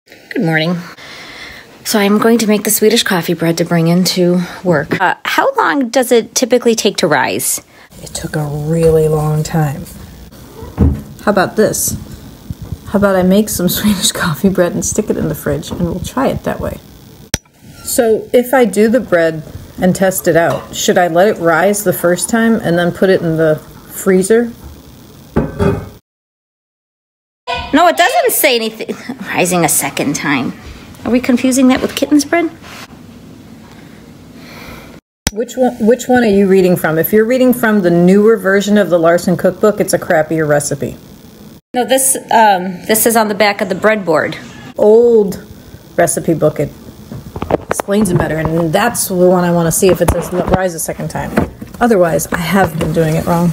Good morning. So I'm going to make the Swedish coffee bread to bring into work. How long does it typically take to rise? It took a really long time. How about this? How about I make some Swedish coffee bread and stick it in the fridge and we'll try it that way. So if I do the bread and test it out, should I let it rise the first time and then put it in the freezer? No, it doesn't say anything. Rising a second time. Are we confusing that with kitten's bread? Which one are you reading from? If you're reading from the newer version of the Larson cookbook, it's a crappier recipe. No, this is on the back of the breadboard. Old recipe book, it explains it better, and that's the one I want to see if it says rise a second time. Otherwise, I have been doing it wrong.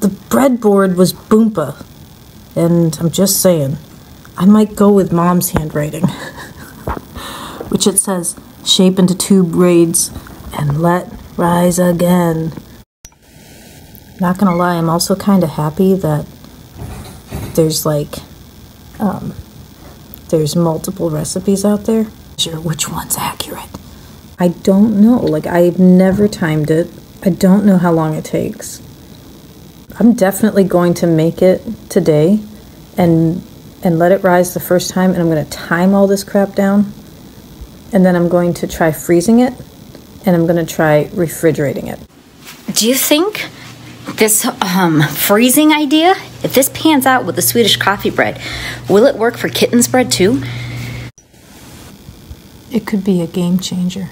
The breadboard was Boompa, and I'm just saying, I might go with Mom's handwriting, which it says, shape into 2 braids and let rise again. Not gonna lie, I'm also kind of happy that there's there's multiple recipes out there. Sure, which one's accurate? I don't know, I've never timed it. I don't know how long it takes. I'm definitely going to make it today and let it rise the first time, and I'm going to time all this crap down, and then I'm going to try freezing it, and I'm going to try refrigerating it. Do you think this freezing idea, if this pans out with the Swedish coffee bread, will it work for kitten's bread too? It could be a game changer.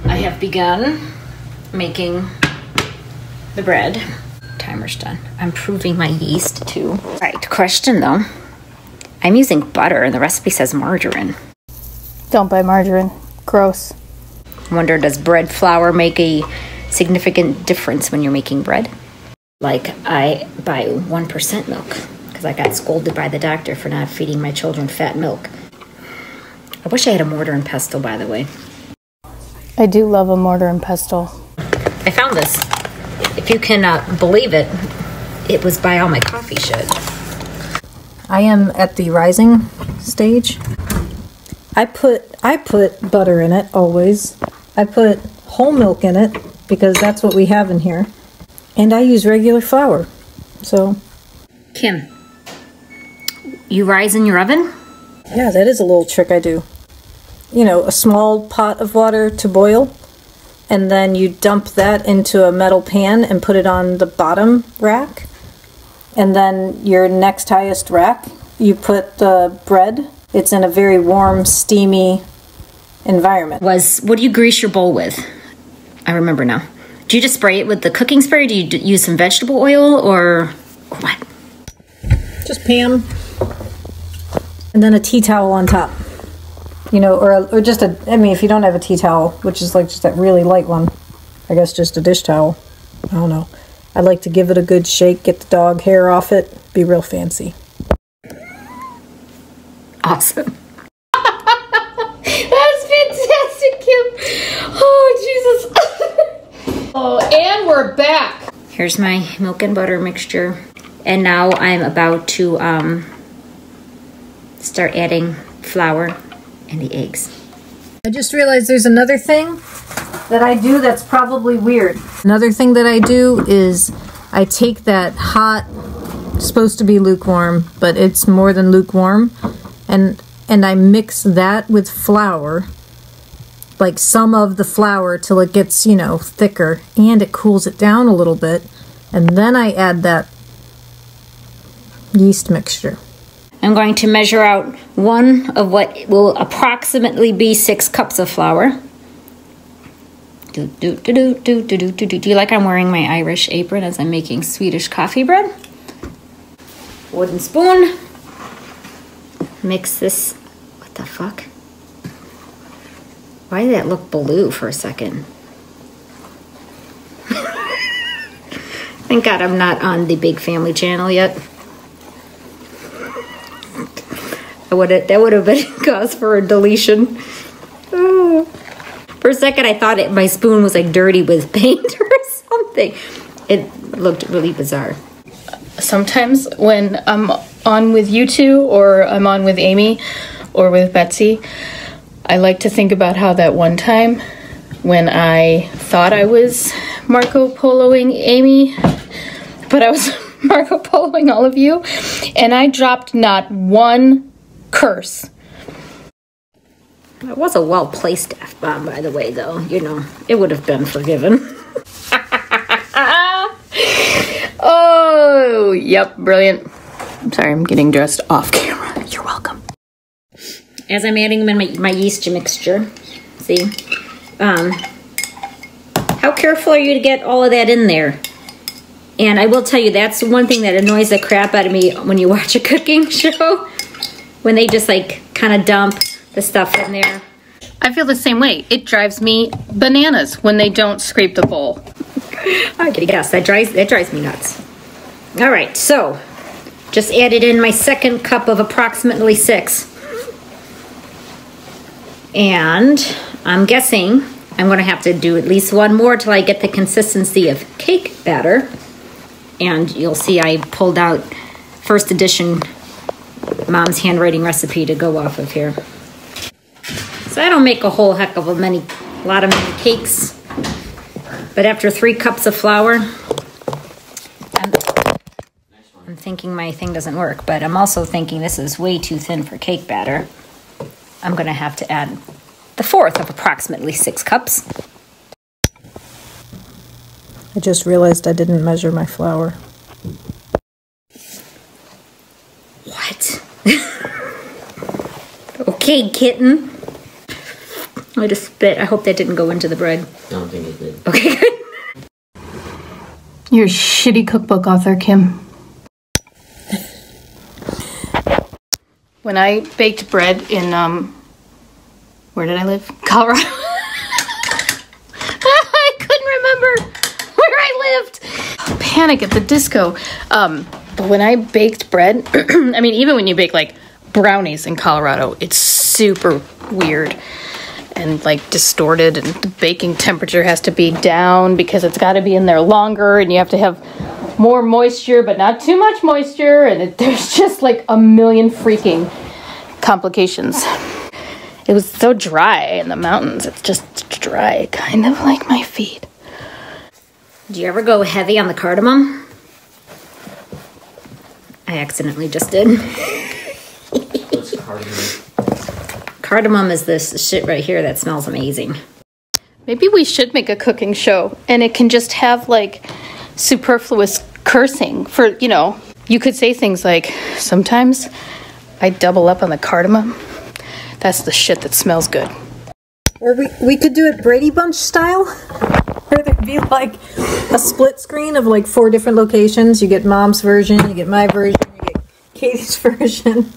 I have begun making the bread. Timer's done. I'm proving my yeast too. All right, question though. I'm using butter and the recipe says margarine. Don't buy margarine. Gross. I wonder, does bread flour make a significant difference when you're making bread? I buy 1% milk because I got scolded by the doctor for not feeding my children fat milk. I wish I had a mortar and pestle, by the way. I do love a mortar and pestle. I found this. If you can believe it, it was by all my coffee shed. I am at the rising stage. I put butter in it always. I put whole milk in it because that's what we have in here. And I use regular flour. So, Kim, you rise in your oven? Yeah, that is a little trick I do. You know, a small pot of water to boil, and then you dump that into a metal pan and put it on the bottom rack. And then your next highest rack, you put the bread. It's in a very warm, steamy environment. What do you grease your bowl with? I remember now. Do you just spray it with the cooking spray? Do you use some vegetable oil or what? Just Pam. And then a tea towel on top. You know, or just if you don't have a tea towel, which is just that really light one, I guess just a dish towel. I don't know. I like to give it a good shake, get the dog hair off it, be real fancy. Awesome. That's fantastic, Kim. Oh, Jesus. Oh, and we're back. Here's my milk and butter mixture. And now I'm about to start adding flour and the eggs. I just realized there's another thing that I do that's probably weird. Another thing that I do is I take that hot, supposed to be lukewarm, but it's more than lukewarm, and I mix that with flour, some of the flour till it gets, thicker, and it cools it down a little bit, and then I add that yeast mixture. I'm going to measure out one of what will approximately be 6 cups of flour. Do you like I'm wearing my Irish apron as I'm making Swedish coffee bread? Wooden spoon. Mix this. What the fuck? Why did that look blue for a second? Thank God I'm not on the Big Family channel yet. That would have been cause for a deletion. Oh. For a second, I thought my spoon was dirty with paint or something. It looked really bizarre. Sometimes when I'm on with you two, or I'm on with Amy, or with Betsy, I like to think about how that one time when I thought I was Marco Poloing Amy, but I was Marco Poloing all of you, and I dropped not one curse. It was a well-placed F-bomb, by the way, though. You know, it would have been forgiven. Oh, yep, brilliant. I'm sorry, I'm getting dressed off camera. You're welcome. As I'm adding my yeast mixture, see, how careful are you to get all of that in there? And I will tell you, that's one thing that annoys the crap out of me when you watch a cooking show, when they just like kind of dump the stuff in there. I feel the same way. It drives me bananas when they don't scrape the bowl. I guess that drives me nuts. All right, so just added in my second cup of approximately 6. And I'm guessing I'm going to have to do at least one more till I get the consistency of cake batter. And you'll see I pulled out first edition Mom's handwriting recipe to go off of here. So I don't make a whole heck of a lot of many cakes. But after 3 cups of flour, I'm thinking my thing doesn't work, but I'm also thinking this is way too thin for cake batter. I'm going to have to add the fourth of approximately 6 cups. I just realized I didn't measure my flour. What? Okay, kitten. I just spit. I hope that didn't go into the bread. I don't think it did. Okay, good. You're a shitty cookbook author, Kim. When I baked bread in, where did I live? Colorado. I couldn't remember where I lived. Panic at the Disco. But when I baked bread, I mean, even when you bake like brownies in Colorado, it's super weird and like distorted, and the baking temperature has to be down because it's got to be in there longer, and you have to have more moisture but not too much moisture, and there's just like a million freaking complications. It was so dry in the mountains. It's just dry, kind of like my feet. Do you ever go heavy on the cardamom? I accidentally just did. What's cardamom? Cardamom is this shit right here that smells amazing. Maybe we should make a cooking show, and it can just have like superfluous cursing for, you know, you could say things like, sometimes I double up on the cardamom. That's the shit that smells good. Or we could do it Brady Bunch style, where there'd be like a split screen of like 4 different locations. You get Mom's version, you get my version, you get Katie's version.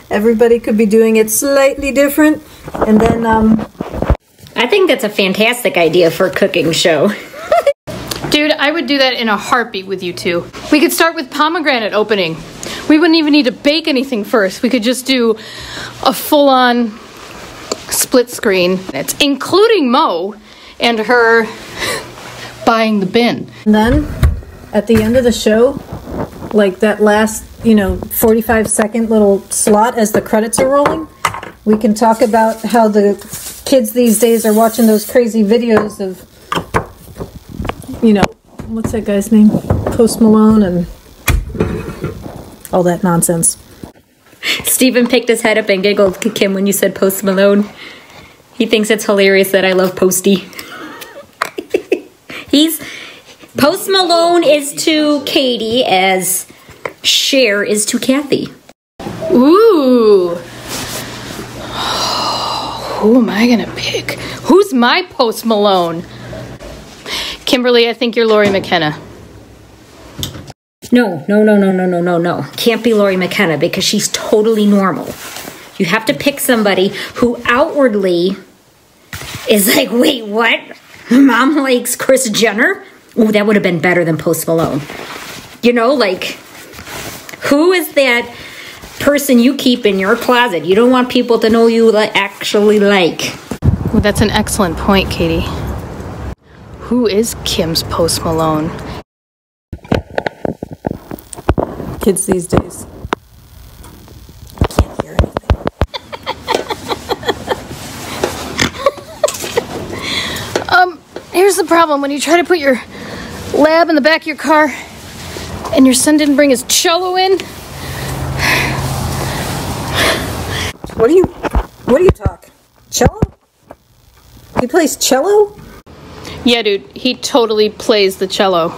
Everybody could be doing it slightly different. And then, I think that's a fantastic idea for a cooking show. Dude, I would do that in a heartbeat with you two. We could start with pomegranate opening. We wouldn't even need to bake anything first. We could just do a full-on split screen. It's including Mo and her buying the bin. And then, at the end of the show, like that last, 45-second little slot as the credits are rolling, we can talk about how the kids these days are watching those crazy videos of, what's that guy's name? Post Malone and all that nonsense. Stephen picked his head up and giggled, Kim, when you said Post Malone. He thinks it's hilarious that I love Posty. Post Malone is to Katie as Cher is to Kathy. Ooh. Who am I gonna pick? Who's my Post Malone? Kimberly, I think you're Lori McKenna. No. Can't be Lori McKenna because she's totally normal. You have to pick somebody who outwardly is like, wait, what? Mom likes Kris Jenner? Oh, that would have been better than Post Malone. Who is that person you keep in your closet? You don't want people to know you actually like. Well, that's an excellent point, Katie. Who is Kim's Post Malone? Kids these days. problem when you try to put your lab in the back of your car and your son didn't bring his cello in. What do you talk? Cello? He plays cello? Yeah, dude, he totally plays the cello.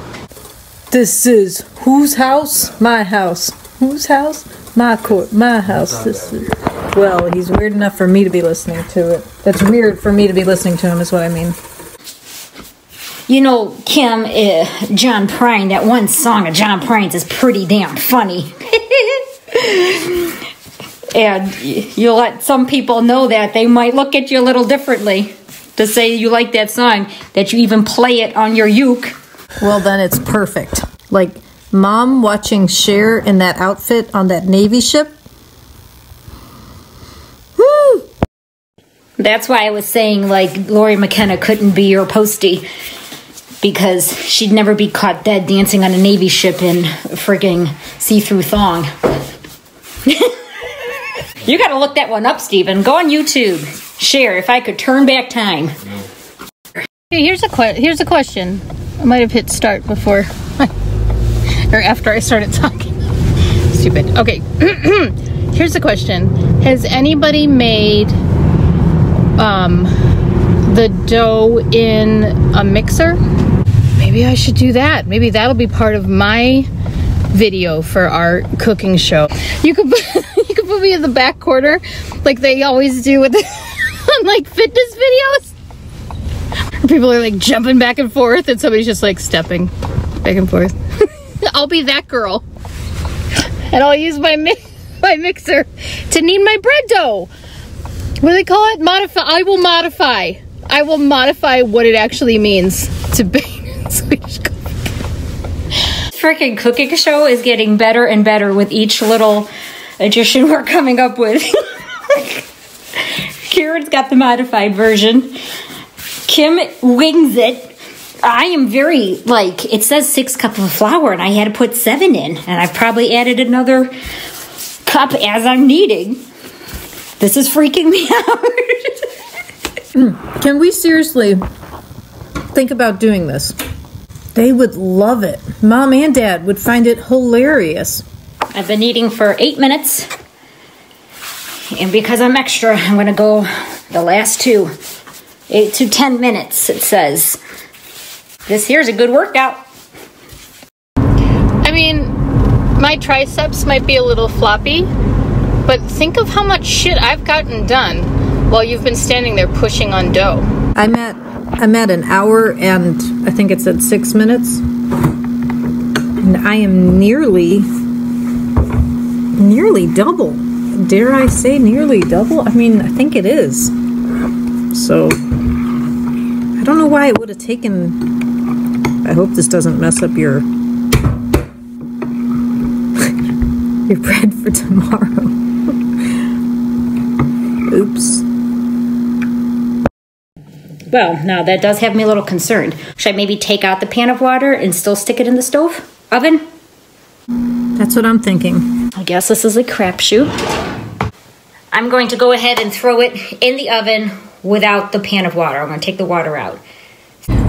This is whose house? My house. Whose house? My court. My house. This is. Well, he's weird enough for me to be listening to it. That's weird for me to be listening to him, is what I mean. You know, Kim, John Prine, that one song of John Prine's is pretty damn funny. And you let some people know that. They might look at you a little differently to say you like that song, that you even play it on your uke. Well, then it's perfect. Like, Mom watching Cher in that outfit on that Navy ship. Woo! That's why I was saying, like, Lori McKenna couldn't be your postie, because she'd never be caught dead dancing on a Navy ship in a frigging see-through thong. You gotta look that one up, Stephen. Go on YouTube. Cher, if I could turn back time. Hey, here's a question. I might have hit start before or after I started talking. Stupid. Okay. Here's the question. Has anybody made the dough in a mixer? Maybe I should do that. Maybe that'll be part of my video for our cooking show. You could put me in the back corner like they always do with on like fitness videos. People are like jumping back and forth and somebody's just like stepping back and forth. I'll be that girl. And I'll use my mixer to knead my bread dough. What do they call it? Modify. I will modify what it actually means to bake Swedish coffee. Freaking cooking show is getting better and better with each little addition we're coming up with. Kieran's got the modified version. Kim wings it. I am very, like, it says 6 cups of flour and I had to put 7 in. And I've probably added another cup as I'm kneading. This is freaking me out. Can we seriously think about doing this? They would love it. Mom and Dad would find it hilarious. I've been eating for 8 minutes. And because I'm extra, I'm going to go the last 2. 8 to 10 minutes, it says. This here's a good workout. I mean, my triceps might be a little floppy, but think of how much shit I've gotten done while you've been standing there pushing on dough. I'm at an hour and I think it said 6 minutes. And I am nearly double. Dare I say nearly double? I mean, I think it is. So, I don't know why it would have taken... I hope this doesn't mess up your bread for tomorrow. Oops. Well, now that does have me a little concerned. Should I maybe take out the pan of water and still stick it in the stove? Oven? That's what I'm thinking. I guess this is a crapshoot. I'm going to go ahead and throw it in the oven without the pan of water. I'm going to take the water out.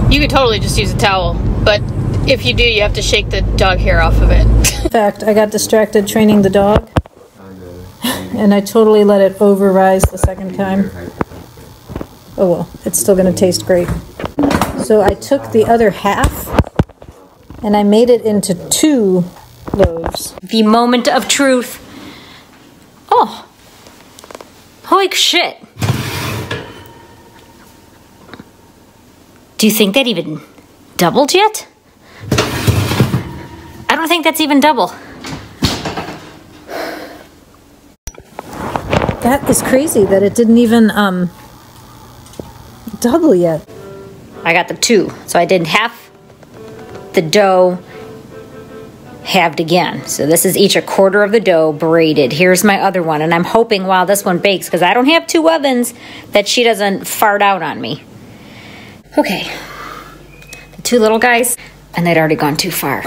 You could totally just use a towel, but if you do, you have to shake the dog hair off of it. In fact, I got distracted training the dog, and I totally let it over-rise the second time. Oh well, it's still going to taste great. So I took the other half, and I made it into 2 loaves. The moment of truth. Oh. Holy shit. Do you think that even doubled yet? I don't think that's even double. That is crazy that it didn't even double yet. I got the 2, so I did half the dough halved again. So this is each a quarter of the dough braided. Here's my other one, and I'm hoping while this one bakes, because I don't have 2 ovens, that she doesn't fart out on me. Okay, the 2 little guys, and they'd already gone too far.